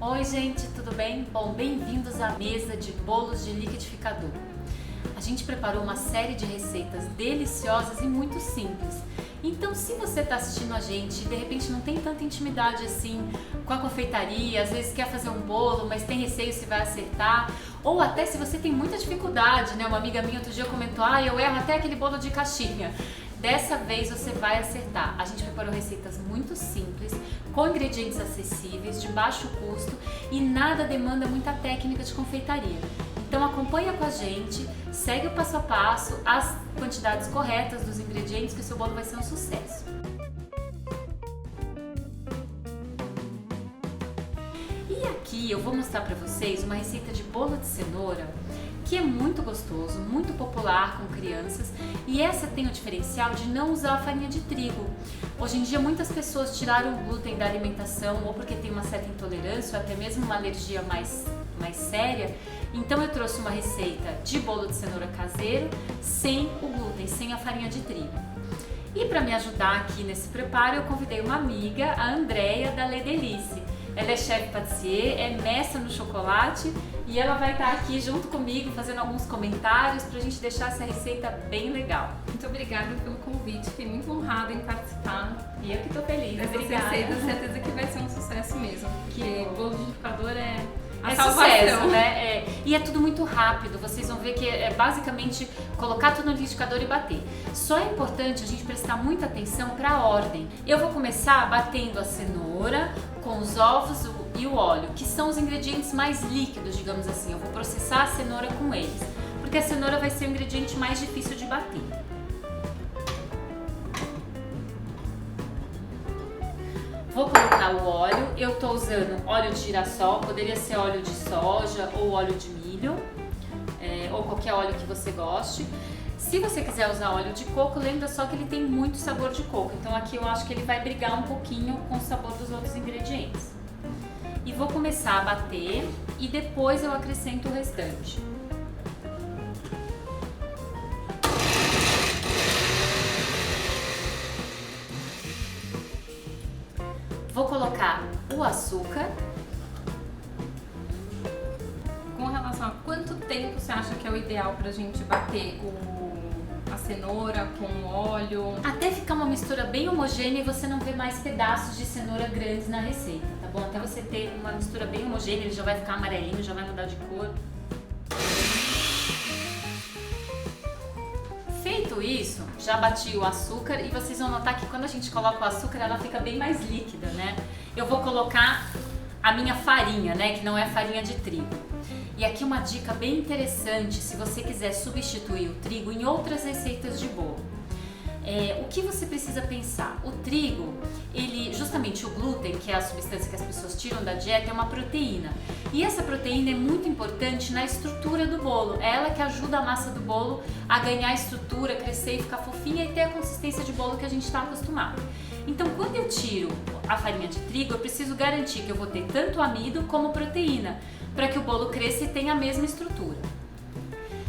Oi gente, tudo bem? Bom, bem-vindos à mesa de bolos de liquidificador. A gente preparou uma série de receitas deliciosas e muito simples. Então, se você está assistindo a gente e de repente não tem tanta intimidade assim com a confeitaria, às vezes quer fazer um bolo, mas tem receio se vai acertar, ou até se você tem muita dificuldade, né? Uma amiga minha outro dia comentou, eu erro até aquele bolo de caixinha. Dessa vez você vai acertar. A gente preparou receitas muito simples, com ingredientes acessíveis, de baixo custo e nada demanda muita técnica de confeitaria. Então acompanha com a gente, segue o passo a passo, as quantidades corretas dos ingredientes que o seu bolo vai ser um sucesso. E aqui eu vou mostrar para vocês uma receita de bolo de cenoura que é muito gostoso, muito popular com crianças, e essa tem o diferencial de não usar farinha de trigo. Hoje em dia muitas pessoas tiraram o glúten da alimentação ou porque tem uma certa intolerância ou até mesmo uma alergia mais séria, então eu trouxe uma receita de bolo de cenoura caseiro sem o glúten, sem a farinha de trigo. E para me ajudar aqui nesse preparo eu convidei uma amiga, a Andréia da Le Delice. Ela é chefe patissier, é mestra no chocolate e ela vai estar aqui junto comigo fazendo alguns comentários pra gente deixar essa receita bem legal. Muito obrigada pelo convite, fiquei muito honrada em participar. E eu que tô feliz. Dessa receita, certeza que vai ser um sucesso mesmo, porque bolo de liquidificador é a salvação. Sucesso, né? E é tudo muito rápido, vocês vão ver que é basicamente colocar tudo no liquidificador e bater. Só é importante a gente prestar muita atenção para a ordem. Eu vou começar batendo a cenoura com os ovos e o óleo, que são os ingredientes mais líquidos, digamos assim. Eu vou processar a cenoura com eles, porque a cenoura vai ser o ingrediente mais difícil de bater. Vou colocar o óleo, eu tô usando óleo de girassol, poderia ser óleo de soja ou óleo de milho, ou qualquer óleo que você goste. Se você quiser usar óleo de coco, lembra só que ele tem muito sabor de coco, então aqui eu acho que ele vai brigar um pouquinho com o sabor dos outros ingredientes. E vou começar a bater e depois eu acrescento o restante. Vou colocar o açúcar. Com relação a quanto tempo você acha que é o ideal pra gente bater a cenoura com o óleo? Até ficar uma mistura bem homogênea e você não ver mais pedaços de cenoura grandes na receita, tá bom? Até você ter uma mistura bem homogênea, ele já vai ficar amarelinho, já vai mudar de cor. Feito isso, já bati o açúcar e vocês vão notar que quando a gente coloca o açúcar ela fica bem mais líquida, né? Eu vou colocar a minha farinha, né, que não é farinha de trigo. E aqui uma dica bem interessante se você quiser substituir o trigo em outras receitas de bolo. O que você precisa pensar? O trigo, justamente o glúten, que é a substância que as pessoas tiram da dieta, é uma proteína. E essa proteína é muito importante na estrutura do bolo. É ela que ajuda a massa do bolo a ganhar estrutura, crescer e ficar fofinha e ter a consistência de bolo que a gente está acostumado. Então, quando eu tiro a farinha de trigo, eu preciso garantir que eu vou ter tanto amido como proteína, para que o bolo cresça e tenha a mesma estrutura.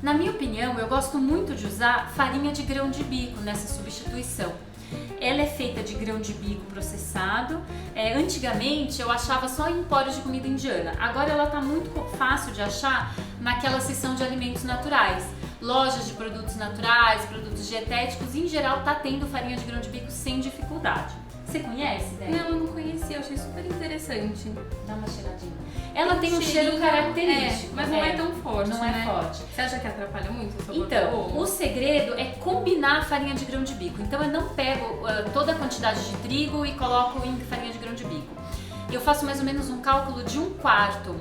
Na minha opinião, eu gosto muito de usar farinha de grão de bico nessa substituição. Ela é feita de grão de bico processado. Antigamente eu achava só em empórios de comida indiana. Agora ela está muito fácil de achar naquela seção de alimentos naturais. Lojas de produtos naturais, produtos dietéticos, em geral tá tendo farinha de grão de bico sem dificuldade. Você conhece, né? Não, eu não conhecia, eu achei super interessante. Dá uma cheiradinha. Ela tem um cheiro característico. Mas não é tão forte, não né? É forte. Você acha que atrapalha muito o sabor do Então, bolo? o segredo é combinar a farinha de grão de bico. Então eu não pego toda a quantidade de trigo e coloco em farinha de grão de bico. Eu faço mais ou menos um cálculo de 1/4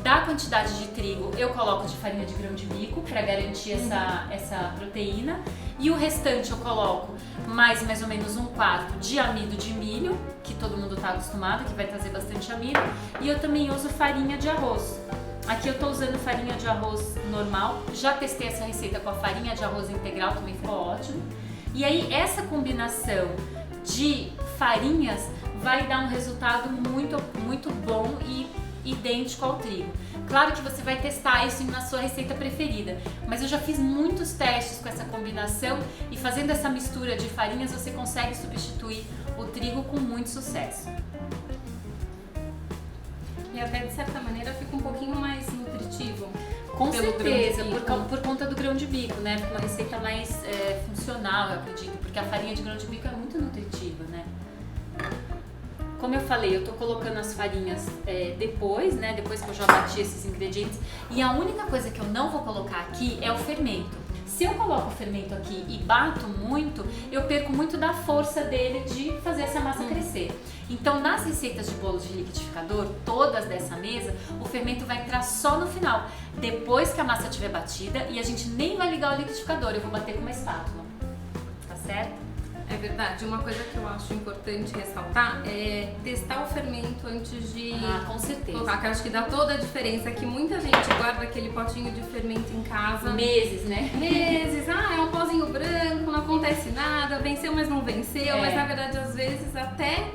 da quantidade de trigo eu coloco de farinha de grão de bico para garantir essa proteína, e o restante eu coloco mais ou menos 1/4 de amido de milho, que todo mundo está acostumado, que vai trazer bastante amido, e eu também uso farinha de arroz. Aqui eu estou usando farinha de arroz normal, já testei essa receita com a farinha de arroz integral, também ficou ótimo. E aí essa combinação de farinhas vai dar um resultado muito bom e idêntico ao trigo. Claro que você vai testar isso na sua receita preferida, mas eu já fiz muitos testes com essa combinação e fazendo essa mistura de farinhas você consegue substituir o trigo com muito sucesso. E até de certa maneira fica um pouquinho mais nutritivo. Com pelo certeza, grão de bico. por conta do grão de bico, né? Fica uma receita mais funcional, eu acredito, porque a farinha de grão de bico é muito nutritiva, né? Como eu falei, eu tô colocando as farinhas depois, né? Depois que eu já bati esses ingredientes. E a única coisa que eu não vou colocar aqui é o fermento. Se eu coloco o fermento aqui e bato muito, eu perco muito da força dele de fazer essa massa crescer. Então, nas receitas de bolo de liquidificador, todas dessa mesa, o fermento vai entrar só no final, depois que a massa estiver batida, e a gente nem vai ligar o liquidificador, eu vou bater com uma espátula. Tá certo? É verdade, uma coisa que eu acho importante ressaltar é testar o fermento antes de Com certeza. colocar, que eu acho que dá toda a diferença, que muita gente guarda aquele potinho de fermento em casa. Meses, né? Meses, é um pozinho branco, não acontece nada, venceu, mas não venceu, mas na verdade às vezes até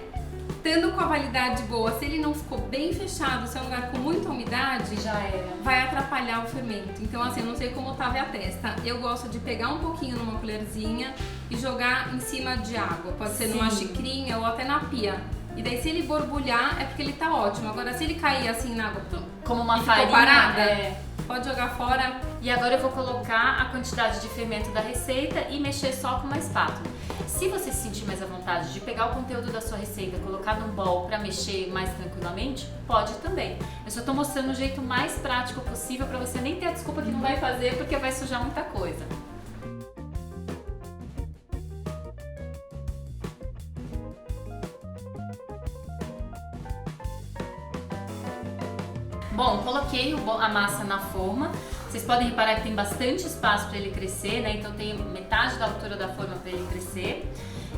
estando com a validade boa, se ele não ficou bem fechado, se é um lugar com muita umidade, Já era. vai atrapalhar o fermento. Então assim, eu não sei como tava a testa. Eu gosto de pegar um pouquinho numa colherzinha e jogar em cima de água. Pode ser numa xicrinha ou até na pia. E daí se ele borbulhar é porque ele tá ótimo. Agora se ele cair assim na água Como uma e ficou farinha, parada, pode jogar fora. E agora eu vou colocar a quantidade de fermento da receita e mexer só com uma espátula. Se você se sentir mais à vontade de pegar o conteúdo da sua receita, colocar num bowl para mexer mais tranquilamente, pode também. Eu só tô mostrando o jeito mais prático possível para você nem ter a desculpa que não vai fazer porque vai sujar muita coisa. Bom, coloquei a massa na forma. Vocês podem reparar que tem bastante espaço para ele crescer, né? Então tem metade da altura da forma para ele crescer.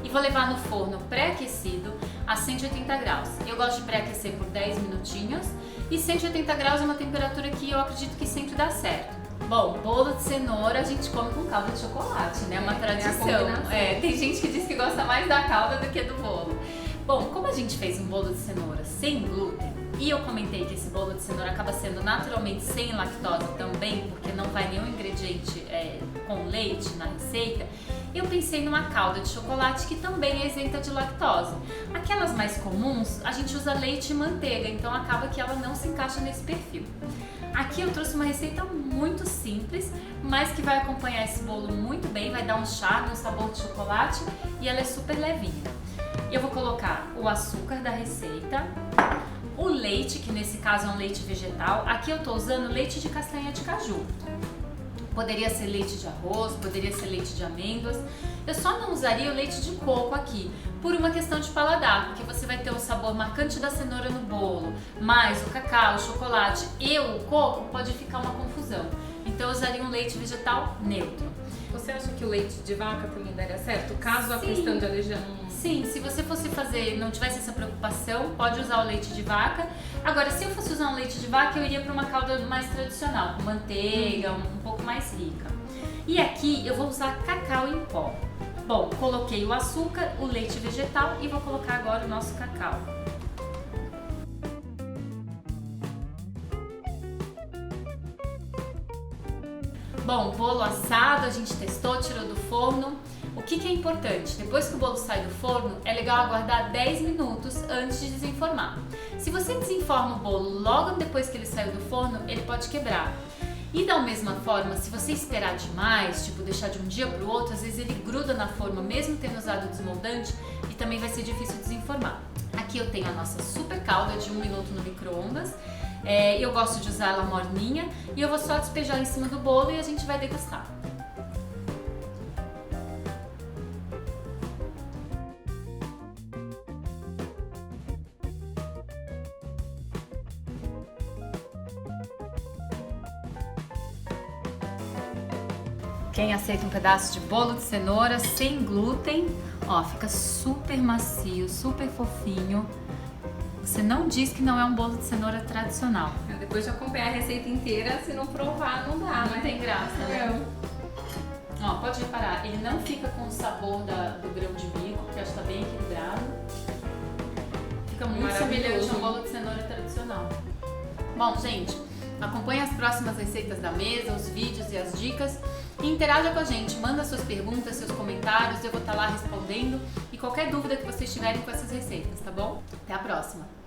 E vou levar no forno pré-aquecido a 180 graus. Eu gosto de pré-aquecer por 10 minutinhos. E 180 graus é uma temperatura que eu acredito que sempre dá certo. Bom, bolo de cenoura a gente come com calda de chocolate, né? É uma tradição. Tem gente que diz que gosta mais da calda do que do bolo. Bom, como a gente fez um bolo de cenoura sem glúten, e eu comentei que esse bolo de cenoura acaba sendo naturalmente sem lactose também, porque não vai nenhum ingrediente com leite na receita, eu pensei numa calda de chocolate que também é isenta de lactose. Aquelas mais comuns, a gente usa leite e manteiga, então acaba que ela não se encaixa nesse perfil. Aqui eu trouxe uma receita muito simples, mas que vai acompanhar esse bolo muito bem, vai dar um charme, um sabor de chocolate e ela é super levinha. Eu vou colocar o açúcar da receita, o leite, que nesse caso é um leite vegetal. Aqui eu tô usando leite de castanha de caju. Poderia ser leite de arroz, poderia ser leite de amêndoas. Eu só não usaria o leite de coco aqui, por uma questão de paladar, porque você vai ter o sabor marcante da cenoura no bolo, mais o cacau, o chocolate e o coco, pode ficar uma confusão. Então eu usaria um leite vegetal neutro. Você acha que o leite de vaca também daria certo? Caso a questão de alergia não... Sim, se você fosse fazer, não tivesse essa preocupação, pode usar o leite de vaca. Agora, se eu fosse usar um leite de vaca, eu iria para uma calda mais tradicional, com manteiga, um pouco mais rica. E aqui eu vou usar cacau em pó. Bom, coloquei o açúcar, o leite vegetal e vou colocar agora o nosso cacau. Bom, bolo assado, a gente testou, tirou do forno. O que é importante? Depois que o bolo sai do forno, é legal aguardar 10 minutos antes de desenformar. Se você desenforma o bolo logo depois que ele saiu do forno, ele pode quebrar. E da mesma forma, se você esperar demais, tipo deixar de um dia para o outro, às vezes ele gruda na forma, mesmo tendo usado o desmoldante, e também vai ser difícil desenformar. Aqui eu tenho a nossa super calda de 1 minuto no micro-ondas. Eu gosto de usar ela morninha e eu vou só despejar em cima do bolo e a gente vai degustar. Quem aceita um pedaço de bolo de cenoura sem glúten, ó, fica super macio, super fofinho. Você não diz que não é um bolo de cenoura tradicional. Depois de acompanhar a receita inteira, se não provar, não dá, Não tem graça, né? Ó, pode reparar, ele não fica com o sabor do grão de bico, que acho que tá bem equilibrado. Fica muito semelhante a um bolo de cenoura tradicional. Bom, gente, acompanhe as próximas receitas da mesa, os vídeos e as dicas. E interaja com a gente, manda suas perguntas, seus comentários, eu vou estar lá respondendo. E qualquer dúvida que vocês tiverem com essas receitas, tá bom? Até a próxima!